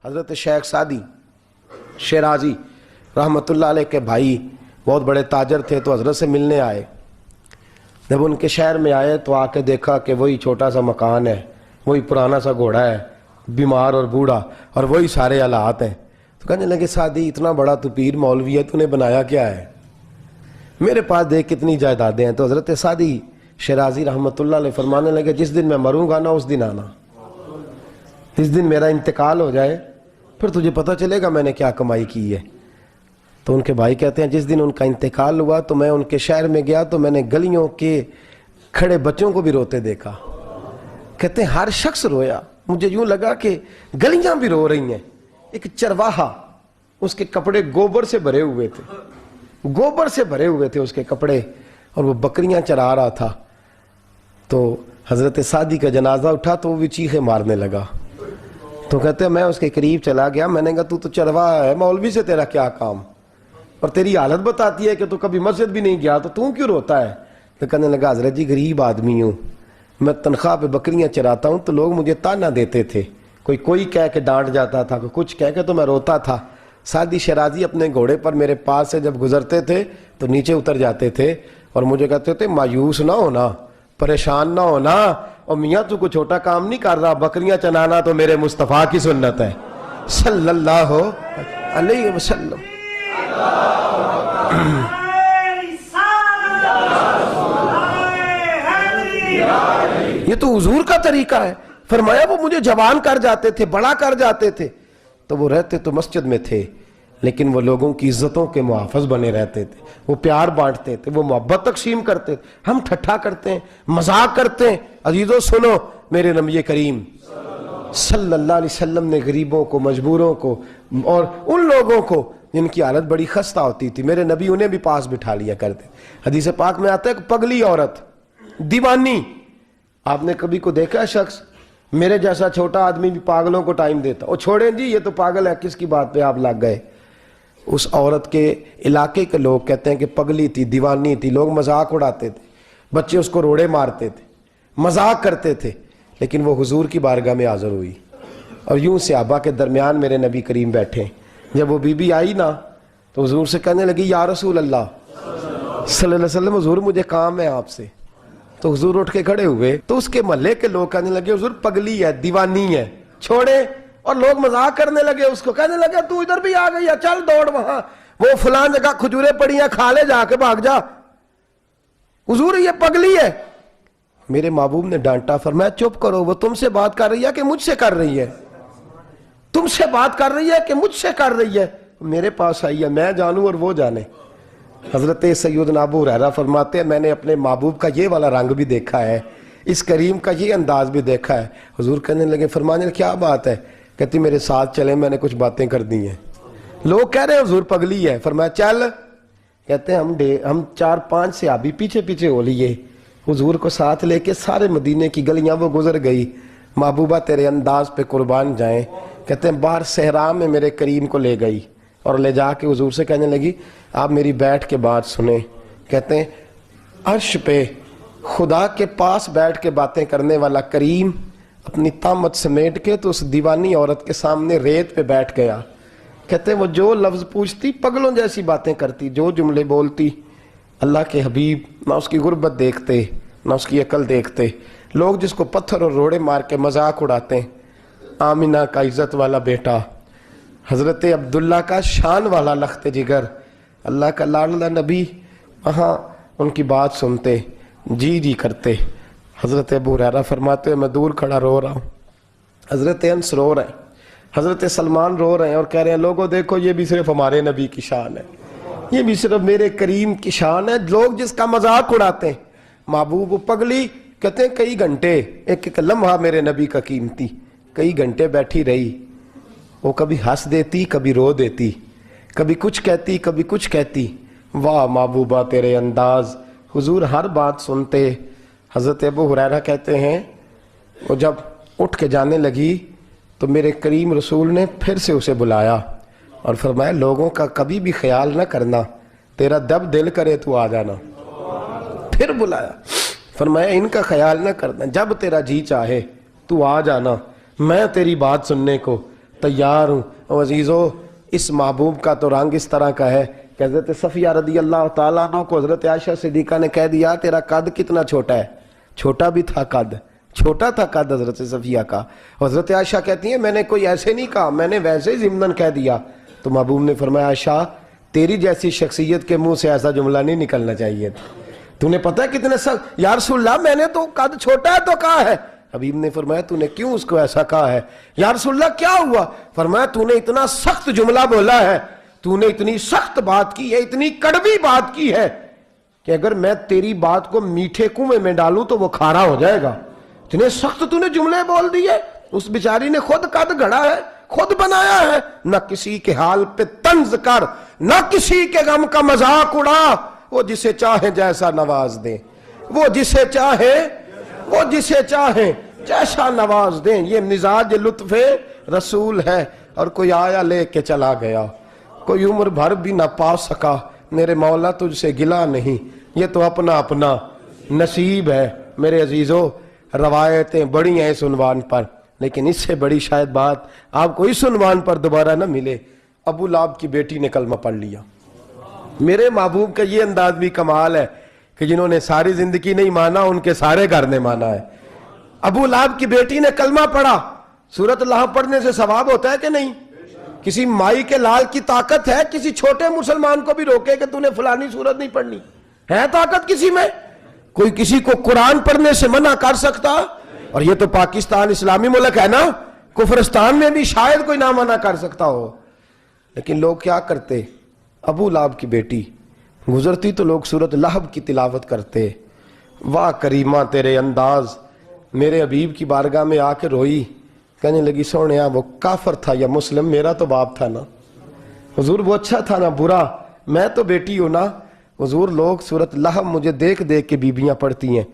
حضرت شیخ سعدی شیرازی رحمۃ اللہ علیہ کے بھائی بہت بڑے تاجر تھے، تو حضرت سے ملنے آئے۔ جب ان کے شہر میں آئے تو آ کے دیکھا کہ وہی چھوٹا سا مکان ہے، وہی پرانا سا گھوڑا ہے، بیمار اور بوڑھا، اور وہی سارے حالات ہیں۔ تو کہنے لگے سعدی اتنا بڑا تو پیر مولوی ہے، تو نے بنایا کیا ہے؟ میرے پاس دیکھ کتنی جائیدادیں ہیں۔ تو حضرت سعدی شیرازی رحمۃ اللہ علیہ فرمانے لگے جس دن میں مروں گا نا اس دن آنا، جس دن میرا انتقال ہو جائے پھر تجھے پتہ چلے گا میں نے کیا کمائی کی ہے۔ تو ان کے بھائی کہتے ہیں جس دن ان کا انتقال ہوا تو میں ان کے شہر میں گیا تو میں نے گلیوں کے کھڑے بچوں کو بھی روتے دیکھا۔ کہتے ہیں ہر شخص رویا، مجھے یوں لگا کہ گلیاں بھی رو رہی ہیں۔ ایک چرواہا، اس کے کپڑے گوبر سے بھرے ہوئے تھے، گوبر سے بھرے ہوئے تھے اس کے کپڑے، اور وہ بکریاں چرا رہا تھا۔ تو حضرت سعدی کا جنازہ اٹھا تو وہ بھی چیخیں مارنے لگا۔ تو کہتے ہیں میں اس کے قریب چلا گیا، میں نے کہا تو چرواہا ہے، مولوی سے تیرا کیا کام، اور تیری حالت بتاتی ہے کہ تو کبھی مسجد بھی نہیں گیا، تو کیوں روتا ہے؟ تو کہنے لگا حضرت جی غریب آدمی ہوں، میں تنخواہ پہ بکریاں چراتا ہوں، تو لوگ مجھے تانا دیتے تھے، کوئی کہہ کے ڈانٹ جاتا تھا، کوئی کچھ کہہ کے، تو میں روتا تھا۔ سعدی شیرازی اپنے گھوڑے پر میرے پاس سے جب گزرتے تھے تو نیچے اتر جاتے تھے اور مجھے کہتے تھے مایوس نہ ہونا، پریشان نہ ہونا، اور میاں تو کوئی چھوٹا کام نہیں کر رہا، بکریاں چنانا تو میرے مصطفیٰ کی سنت ہے صلی اللہ علیہ وسلم۔ یہ تو حضور کا طریقہ ہے۔ فرمایا وہ مجھے جوان کر جاتے تھے، بڑا کر جاتے تھے، تو وہ رہتے تو مسجد میں تھے لیکن وہ لوگوں کی عزتوں کے محافظ بنے رہتے تھے، وہ پیار بانٹتے تھے، وہ محبت تقسیم کرتے تھے۔ ہم ٹھٹھا کرتے ہیں، مذاق کرتے ہیں۔ عزیزو سنو، میرے نبی کریم صلی اللہ علیہ وسلم نے غریبوں کو، مجبوروں کو، اور ان لوگوں کو جن کی حالت بڑی خستہ ہوتی تھی، میرے نبی انہیں بھی پاس بٹھا لیا کرتے۔ حدیث پاک میں آتا ہے کہ پگلی عورت، دیوانی، آپ نے کبھی کو دیکھا ہے شخص، میرے جیسا چھوٹا آدمی بھی پاگلوں کو ٹائم دیتا، وہ چھوڑیں جی یہ تو پاگل ہے، کس کی بات پہ آپ لگ گئے؟ اس عورت کے علاقے کے لوگ کہتے ہیں کہ پگلی تھی، دیوانی تھی، لوگ مذاق اڑاتے تھے، بچے اس کو روڑے مارتے تھے، مذاق کرتے تھے، لیکن وہ حضور کی بارگاہ میں حاضر ہوئی، اور یوں صحابہ کے درمیان میرے نبی کریم بیٹھے۔ جب وہ بی بی آئی نا تو حضور سے کہنے لگی یا رسول اللہ صلی اللہ علیہ وسلم، حضور مجھے کام ہے آپ سے۔ تو حضور اٹھ کے کھڑے ہوئے تو اس کے محلے کے لوگ کہنے لگے حضور پگلی ہے، دیوانی ہے، چھوڑے، اور لوگ مذاق کرنے لگے اس کو، کہنے لگے تو ادھر بھی آ گئی ہے، چل دوڑ وہاں، وہ فلان جگہ کھجوریں پڑی ہیں، کھا لے جا کے، بھاگ جا، حضور یہ پگلی ہے۔ میرے محبوب نے ڈانٹا، فرمایا چپ کرو، وہ تم سے بات کر رہی ہے کہ مجھ سے کر رہی ہے؟ تم سے بات کر رہی ہے کہ مجھ سے کر رہی ہے؟ میرے پاس آئی ہے، میں جانوں اور وہ جانے۔ حضرت سیدنا ابو ہریرہ فرماتے ہیں میں نے اپنے محبوب کا یہ والا رنگ بھی دیکھا ہے، اس کریم کا یہ انداز بھی دیکھا ہے۔ حضور کہنے لگے، فرمانے کیا بات ہے؟ کہتی میرے ساتھ چلیں، میں نے کچھ باتیں کر دی ہیں۔ لوگ کہہ رہے ہیں حضور پگلی ہے، فرمایا چل۔ کہتے ہیں ہم 4-5 صحابی پیچھے پیچھے ہو لیے، حضور کو ساتھ لے کے سارے مدینے کی گلیاں وہ گزر گئی۔ محبوبہ تیرے انداز پہ قربان جائیں۔ کہتے ہیں باہر صحرا میں میرے کریم کو لے گئی اور لے جا کے حضور سے کہنے لگی آپ میری بیٹھ کے بات سنیں۔ کہتے ہیں عرش پہ خدا کے پاس بیٹھ کے باتیں کرنے والا کریم اپنی طامت سمیٹ کے تو اس دیوانی عورت کے سامنے ریت پہ بیٹھ گیا۔ کہتے ہیں وہ جو لفظ پوچھتی پگلوں جیسی باتیں کرتی، جو جملے بولتی، اللہ کے حبیب نہ اس کی غربت دیکھتے نہ اس کی عقل دیکھتے۔ لوگ جس کو پتھر اور روڑے مار کے مذاق اڑاتے ہیں، آمینہ کا عزت والا بیٹا، حضرت عبداللہ کا شان والا لخت جگر، اللہ کا لاڈلا نبی، وہاں ان کی بات سنتے جی جی کرتے۔ حضرت ابو ہریرہ فرماتے ہیں میں دور کھڑا رو رہا ہوں، حضرت انس رو رہے ہیں، حضرت سلمان رو رہے ہیں اور کہہ رہے ہیں لوگوں دیکھو یہ بھی صرف ہمارے نبی کی شان ہے، یہ بھی صرف میرے کریم کی شان ہے۔ لوگ جس کا مذاق اڑاتے ہیں، محبوب پگلی، کہتے ہیں کئی گھنٹے، ایک ایک لمحہ میرے نبی کا قیمتی، کئی گھنٹے بیٹھی رہی۔ وہ کبھی ہنس دیتی، کبھی رو دیتی، کبھی کچھ کہتی، کبھی کچھ کہتی۔ واہ محبوبہ تیرے انداز، حضور ہر بات سنتے۔ حضرت ابو ہریرہ کہتے ہیں وہ جب اٹھ کے جانے لگی تو میرے کریم رسول نے پھر سے اسے بلایا اور فرمایا لوگوں کا کبھی بھی خیال نہ کرنا، تیرا جب دل کرے تو آ جانا۔ پھر بلایا، فرمایا ان کا خیال نہ کرنا، جب تیرا جی چاہے تو آ جانا، میں تیری بات سننے کو تیار ہوں. اور عزیزو اس محبوب کا تو رنگ اس طرح کا ہے کہ حضرت صفیہ رضی اللہ تعالیٰ عنہ کو حضرت عائشہ صدیقہ نے کہہ دیا تیرا قد کتنا چھوٹا ہے. چھوٹا بھی تھا قد, چھوٹا تھا قد حضرت صفیہ کا. حضرت عائشہ کہتی ہیں میں نے کوئی ایسے نہیں کہا, میں نے ویسے ہی ضمناً کہہ دیا. تو محبوب نے فرمایا عائشہ تیری جیسی شخصیت کے منہ سے ایسا جملہ نہیں نکلنا چاہیے تھا. تو نے پتہ ہے کتنے سخت, یا رسول اللہ میں نے تو قد چھوٹا ہے تو کہا ہے. حبیب نے فرمایا تو نے کیوں اس کو ایسا کہا ہے؟ یا رسول اللہ کیا ہوا؟ فرمایا تو نے اتنا سخت جملہ بولا ہے, تو نے اتنی سخت بات کی ہے, اتنی کڑوی بات کی ہے کہ اگر میں تیری بات کو میٹھے کنویں میں ڈالوں تو وہ کھارا ہو جائے گا. اتنے سخت تو نے جملے بول دیے. اس بیچاری نے خود قد گھڑا ہے, خود بنایا ہے. نہ کسی کے حال پہ طنز کر, نہ کسی کے غم کا مذاق اڑا. وہ جسے چاہے جیسا نواز دیں, وہ جسے چاہے جیسا نواز دیں. یہ مزاج لطف رسول ہے. اور کوئی آیا لے کے چلا گیا, کوئی عمر بھر بھی نہ پا سکا. میرے مولا تجھ سے گلا نہیں, یہ تو اپنا اپنا نصیب ہے. میرے عزیزو روایتیں بڑی ہیں اس عنوان پر, لیکن اس سے بڑی شاید بات آپ کو اس عنوان پر دوبارہ نہ ملے. ابو لہب کی بیٹی نے کلمہ پڑھ لیا. میرے محبوب کا یہ انداز بھی کمال ہے کہ جنہوں نے ساری زندگی نہیں مانا ان کے سارے گھر نے مانا ہے. ابو لہب کی بیٹی نے کلمہ پڑھا. سورۃ لہب پڑھنے سے ثواب ہوتا ہے کہ نہیں؟ کسی مائی کے لال کی طاقت ہے کسی چھوٹے مسلمان کو بھی روکے کہ تو نے فلانی سورت نہیں پڑھنی؟ ہے طاقت کسی میں؟ کوئی کسی کو قرآن پڑھنے سے منع کر سکتا؟ اور یہ تو پاکستان اسلامی ملک ہے نا, کفرستان میں بھی شاید کوئی نہ منع کر سکتا ہو. لیکن لوگ کیا کرتے؟ ابو لہب کی بیٹی گزرتی تو لوگ سورۃ لہب کی تلاوت کرتے. واہ کریمہ تیرے انداز. میرے حبیب کی بارگاہ میں آ کے روئی, کہنے لگی سونیا وہ کافر تھا یا مسلم, میرا تو باپ تھا نا. حضور وہ اچھا تھا نا برا, میں تو بیٹی ہوں نا. حضور لوگ سورۃ لہب مجھے دیکھ دیکھ کے بیبیاں پڑھتی ہیں,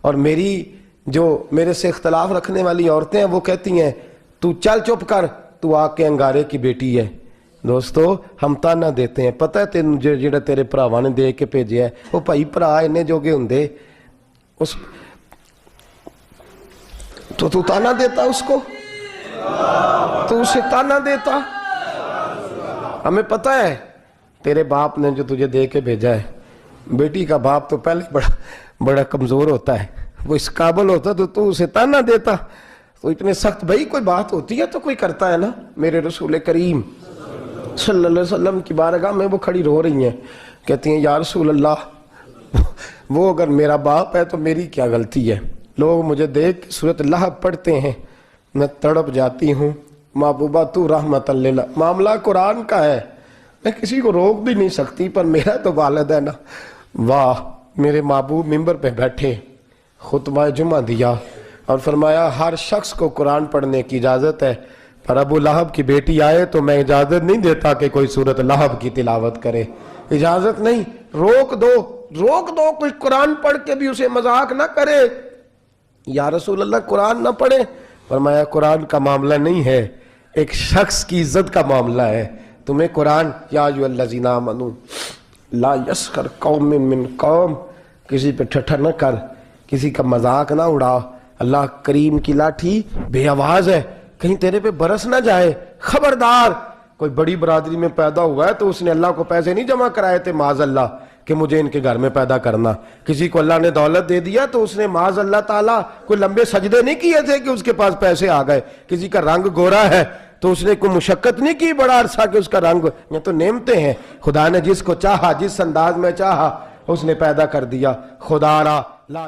اور میری جو میرے سے اختلاف رکھنے والی عورتیں ہیں وہ کہتی ہیں تو چل چپ کر, تو آ کے انگارے کی بیٹی ہے. دوستو ہم تانا دیتے ہیں, پتہ ہے تین جڑا تیرے بھراواں نے دے کے بھیجیا ہے وہ بھائی بھرا انہیں جوگے ہوندے, اس تو تانا دیتا اس کو, تو اسے تانا دیتا. ہمیں پتہ ہے تیرے باپ نے جو تجھے دے کے بھیجا ہے, بیٹی کا باپ تو پہلے بڑا کمزور ہوتا ہے, وہ اس قابل ہوتا تو اسے تانا دیتا. تو اتنے سخت بھائی کوئی بات ہوتی ہے تو کوئی کرتا ہے نا. میرے رسول کریم صلی اللہ علیہ وسلم کی بارگاہ میں وہ کھڑی رو رہی ہیں, کہتی ہیں یا رسول اللہ وہ اگر میرا باپ ہے تو میری کیا غلطی ہے؟ لوگ مجھے دیکھ سورۃ لہب پڑھتے ہیں, میں تڑپ جاتی ہوں. محبوبہ تو رحمت اللہ, معاملہ قرآن کا ہے, میں کسی کو روک بھی نہیں سکتی, پر میرا تو والد ہے نا. واہ میرے محبوب ممبر پہ بیٹھے, خطبہ جمعہ دیا اور فرمایا ہر شخص کو قرآن پڑھنے کی اجازت ہے, پر ابو لہب کی بیٹی آئے تو میں اجازت نہیں دیتا کہ کوئی سورۃ لہب کی تلاوت کرے. اجازت نہیں, روک دو, کوئی قرآن پڑھ کے بھی اسے مذاق نہ کرے. یا رسول اللہ قرآن نہ پڑھے؟ فرمایا قرآن کا معاملہ نہیں ہے, ایک شخص کی عزت کا معاملہ ہے. تمہیں قرآن یا ایھا الذین آمنوا لا یسخر قوم من قوم, کسی پہ ٹھٹھا نہ کر, کسی کا مذاق نہ اڑا. اللہ کریم کی لاٹھی بے آواز ہے, کہیں تیرے پہ برس نہ جائے. خبردار, کوئی بڑی برادری میں پیدا ہوا ہے تو اس نے اللہ کو پیسے نہیں جمع کرائے تھے معاذ اللہ کہ مجھے ان کے گھر میں پیدا کرنا. کسی کو اللہ نے دولت دے دیا تو اس نے معاذ اللہ تعالیٰ کوئی لمبے سجدے نہیں کیے تھے کہ اس کے پاس پیسے آ گئے. کسی کا رنگ گورا ہے تو اس نے کوئی مشقت نہیں کی بڑا عرصہ کہ اس کا رنگ, یہ تو نعمتیں ہیں. خدا نے جس کو چاہا جس انداز میں چاہا اس نے پیدا کر دیا. خدا را لا